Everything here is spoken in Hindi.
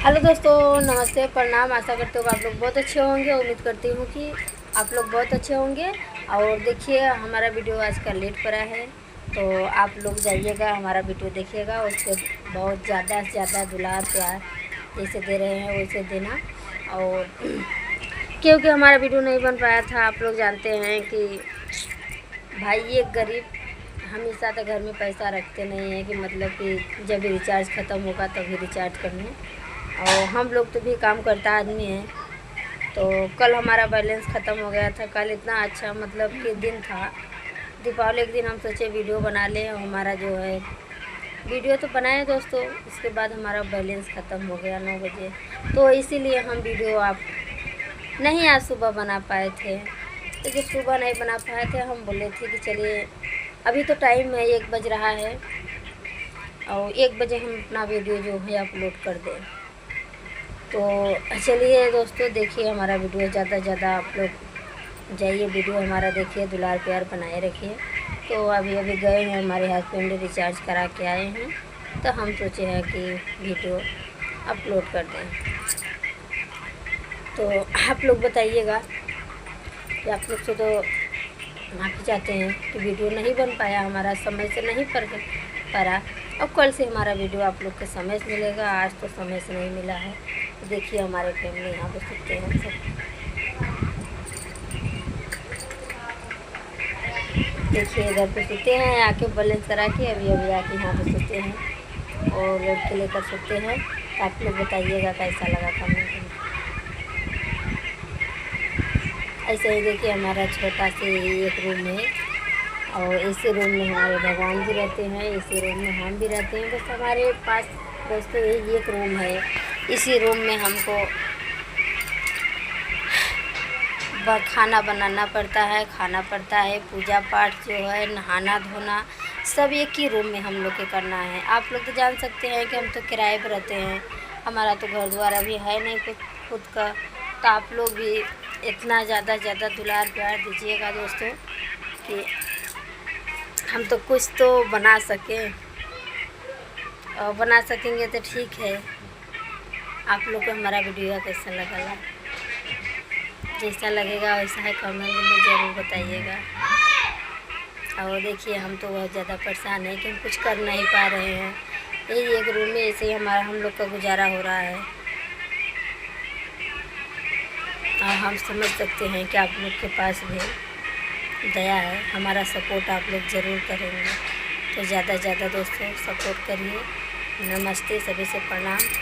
हेलो दोस्तों, नमस्ते, प्रणाम। आशा करते हो आप लोग बहुत अच्छे होंगे। उम्मीद करती हूँ कि आप लोग बहुत अच्छे होंगे। और देखिए, हमारा वीडियो आज का लेट पड़ा है, तो आप लोग जाइएगा, हमारा वीडियो देखिएगा। उसके बहुत ज़्यादा से ज़्यादा दुलार प्यार जैसे दे रहे हैं वैसे देना। और क्योंकि हमारा वीडियो नहीं बन पाया था, आप लोग जानते हैं कि भाई ये गरीब हमेशा तो घर में पैसा रखते नहीं है कि मतलब कि जब भी रिचार्ज ख़त्म होगा तभी रिचार्ज करने। और हम लोग तो भी काम करता आदमी है। तो कल हमारा बैलेंस ख़त्म हो गया था। कल इतना अच्छा मतलब कि दिन था, दीपावली के दिन हम सोचे वीडियो बना लें। और हमारा जो है वीडियो तो बनाए दोस्तों, इसके बाद हमारा बैलेंस ख़त्म हो गया 9 बजे। तो इसीलिए हम वीडियो आप नहीं आज सुबह बना पाए थे। तो जब सुबह नहीं बना पाए थे, हम बोले थे कि चलिए अभी तो टाइम है, 1 बज रहा है और 1 बजे हम अपना वीडियो जो है अपलोड कर दें। तो चलिए दोस्तों, देखिए हमारा वीडियो ज़्यादा से ज़्यादा आप लोग जाइए, वीडियो हमारा देखिए, दुलार प्यार बनाए रखिए। तो अभी गए हैं, हमारे हस्बैंड रिचार्ज करा के आए हैं, तो हम सोचे हैं कि वीडियो अपलोड कर दें। तो आप लोग बताइएगा कि आप लोग से तो माफ़ी चाहते हैं कि वीडियो नहीं बन पाया, हमारा समय से नहीं पड़ा। अब कल से हमारा वीडियो आप लोग के समय से मिलेगा। आज तो समय से नहीं मिला है। तो देखिए हमारे फैमिली यहाँ पे सुनते हैं सब, देखिए इधर पे सोते हैं, आके बैलेंस करा के अभी आके यहाँ पे सोते हैं और लड़के लेकर सोते हैं। तो आप लोग बताइएगा कैसा लगा कमेंट में। ऐसे ही देखिए हमारा छोटा से एक रूम है और इसी रूम में हमारे भगवान जी रहते हैं, इसी रूम में हम भी रहते हैं। बस हमारे पास दोस्तों यही एक रूम है, इसी रूम में हमको खाना बनाना पड़ता है, खाना पड़ता है, पूजा पाठ जो है, नहाना धोना सब एक ही रूम में हम लोग के करना है। आप लोग तो जान सकते हैं कि हम तो किराए पर रहते हैं, हमारा तो घर द्वार अभी है नहीं कुछ खुद का। तो आप लोग भी इतना ज़्यादा दुलार प्यार दीजिएगा दोस्तों कि हम तो कुछ तो बना सकें, और बना सकेंगे तो ठीक है। आप लोग को हमारा वीडियो कैसा लगा, जैसा लगेगा वैसा है कमेंट में ज़रूर बताइएगा। और देखिए हम तो बहुत ज़्यादा परेशान हैं कि हम कुछ कर नहीं पा रहे हैं। यही एक रूम में ऐसे ही हम लोग का गुजारा हो रहा है। और हम समझ सकते हैं कि आप लोग के पास भी दया है, हमारा सपोर्ट आप लोग ज़रूर करेंगे। तो ज़्यादा से ज़्यादा दोस्तों सपोर्ट करिए। नमस्ते, सभी से प्रणाम।